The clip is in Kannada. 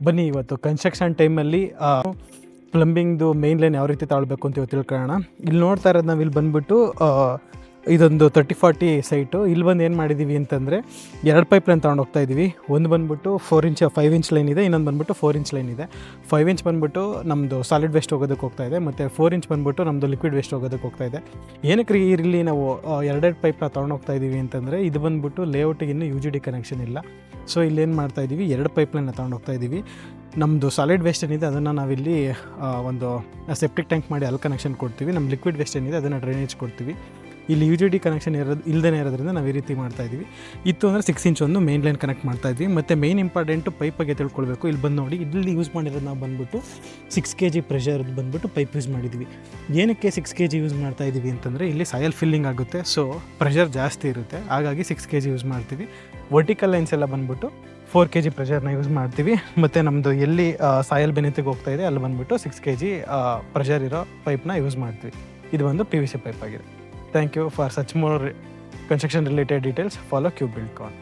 ಬನ್ನಿ ಇವತ್ತು ಕನ್ಸ್ಟ್ರಕ್ಷನ್ ಟೈಮಲ್ಲಿ ಪ್ಲಂಬಿಂಗ್ದು ಮೇನ್ ಲೈನ್ ಯಾವ ರೀತಿ ತಾಳ್ಬೇಕು ಅಂತ ಇವತ್ತು ತಿಳ್ಕೊಳ್ಳೋಣ. ಇಲ್ಲಿ ನೋಡ್ತಾ ಇರೋದು ನಾವು ಇಲ್ಲಿ ಬಂದುಬಿಟ್ಟು ಇದೊಂದು 30-40 ಸೈಟು. ಇಲ್ಲಿ ಬಂದು ಏನು ಮಾಡಿದ್ದೀವಿ ಅಂತಂದರೆ 2 ಪೈಪ್ ಲೈನ್ ತೊಗೊಂಡು ಹೋಗ್ತಾ ಇದ್ದೀವಿ. ಒಂದು ಬಂದುಬಿಟ್ಟು 5 ಇಂಚ್ ಲೈನ್ ಇದೆ, ಇನ್ನೊಂದು ಬಂದುಬಿಟ್ಟು 4 ಇಂಚ್ ಲೈನ್ ಇದೆ. 5 ಇಂಚ್ ಬಂದುಬಿಟ್ಟು ನಮ್ಮದು ಸಾಲಿಡ್ ವೇಸ್ಟ್ ಹೋಗೋದಕ್ಕೆ ಹೋಗ್ತಾ ಇದೆ, ಮತ್ತು 4 ಇಂಚ್ ಬಂದುಬಿಟ್ಟು ನಮ್ಮದು ಲಿಕ್ವಿಡ್ ವೇಸ್ಟ್ ಹೋಗೋದಕ್ಕೆ ಹೋಗ್ತಾ ಇದೆ. ಏನಕ್ಕೆ ಇಲ್ಲಿ ನಾವು 2 ಪೈಪ್ನ ತೊಗೊಂಡು ಹೋಗ್ತಾ ಇದ್ದೀವಿ ಅಂತಂದರೆ ಇದು ಬಂದುಬಿಟ್ಟು ಲೇಔಟಿಗೆ ಇನ್ನೂ UGD ಕನೆಕ್ಷನ್ ಇಲ್ಲ. ಸೊ ಇಲ್ಲೇನು ಮಾಡ್ತಾ ಇದ್ದೀವಿ, 2 ಪೈಪ್ ಲೈನ್ನ ತೊಗೊಂಡು ಹೋಗ್ತಾ ಇದ್ದೀವಿ. ನಮ್ಮದು ಸಾಲಿಡ್ ವೇಸ್ಟ್ ಏನಿದೆ ಅದನ್ನು ನಾವಿಲ್ಲಿ ಒಂದು ಸೆಪ್ಟಿಕ್ ಟ್ಯಾಂಕ್ ಮಾಡಿ ಅಲ್ಲಿ ಕನೆಕ್ಷನ್ ಕೊಡ್ತೀವಿ. ನಮ್ಮ ಲಿಕ್ವಿಡ್ ವೇಸ್ಟ್ ಏನಿದೆ ಅದನ್ನು ಡ್ರೈನೇಜ್ ಕೊಡ್ತೀವಿ. ಇಲ್ಲಿ UGD ಕನೆಕ್ಷನ್ ಇಲ್ಲದೇ ಇರೋದ್ರಿಂದ ನಾವು ಈ ರೀತಿ ಮಾಡ್ತಾಯಿದ್ವಿ. ಇತ್ತು ಅಂದರೆ 6 ಇಂಚ್ ಒಂದು ಮೇನ್ ಲೈನ್ ಕನೆಕ್ಟ್ ಮಾಡ್ತಾಯಿದ್ವಿ. ಮತ್ತು ಮೇನ್ ಇಂಪಾರ್ಟೆಂಟು ಪೈಪ್ ಬಗ್ಗೆ ತಿಳ್ಕೊಳ್ಬೇಕು. ಇಲ್ಲಿ ಬಂದು ನೋಡಿ, ಇಲ್ಲಿ ಯೂಸ್ ಮಾಡಿರೋದು ನಾವು ಬಂದುಬಿಟ್ಟು 6 kg ಪ್ರೆಷರ್ದು ಬಂದುಬಿಟ್ಟು ಪೈಪ್ ಯೂಸ್ ಮಾಡಿದ್ವಿ. ಏನಕ್ಕೆ 6 kg ಯೂಸ್ ಮಾಡ್ತಾಯಿದ್ದೀವಿ ಅಂತಂದರೆ ಇಲ್ಲಿ ಸಾಯಲ್ ಫಿಲ್ಲಿಂಗ್ ಆಗುತ್ತೆ, ಸೊ ಪ್ರೆಷರ್ ಜಾಸ್ತಿ ಇರುತ್ತೆ, ಹಾಗಾಗಿ 6 kg ಯೂಸ್ ಮಾಡ್ತೀವಿ. ವರ್ಟಿಕಲ್ ಲೈನ್ಸ್ ಎಲ್ಲ ಬಂದುಬಿಟ್ಟು 4 kg ಪ್ರೆಷರ್ನ ಯೂಸ್ ಮಾಡ್ತೀವಿ. ಮತ್ತು ನಮ್ಮದು ಎಲ್ಲಿ ಸಾಯಲ್ ಬೆನಿತಿಗೆ ಹೋಗ್ತಾ ಇದೆ ಅಲ್ಲಿ ಬಂದುಬಿಟ್ಟು 6 kg ಪ್ರೆಷರ್ ಇರೋ ಪೈಪ್ನ ಯೂಸ್ ಮಾಡ್ತೀವಿ. ಇದು ಒಂದು PVC ಪೈಪ್ ಆಗಿದೆ. Thank you. For such more construction related details, follow CubeBuildCon.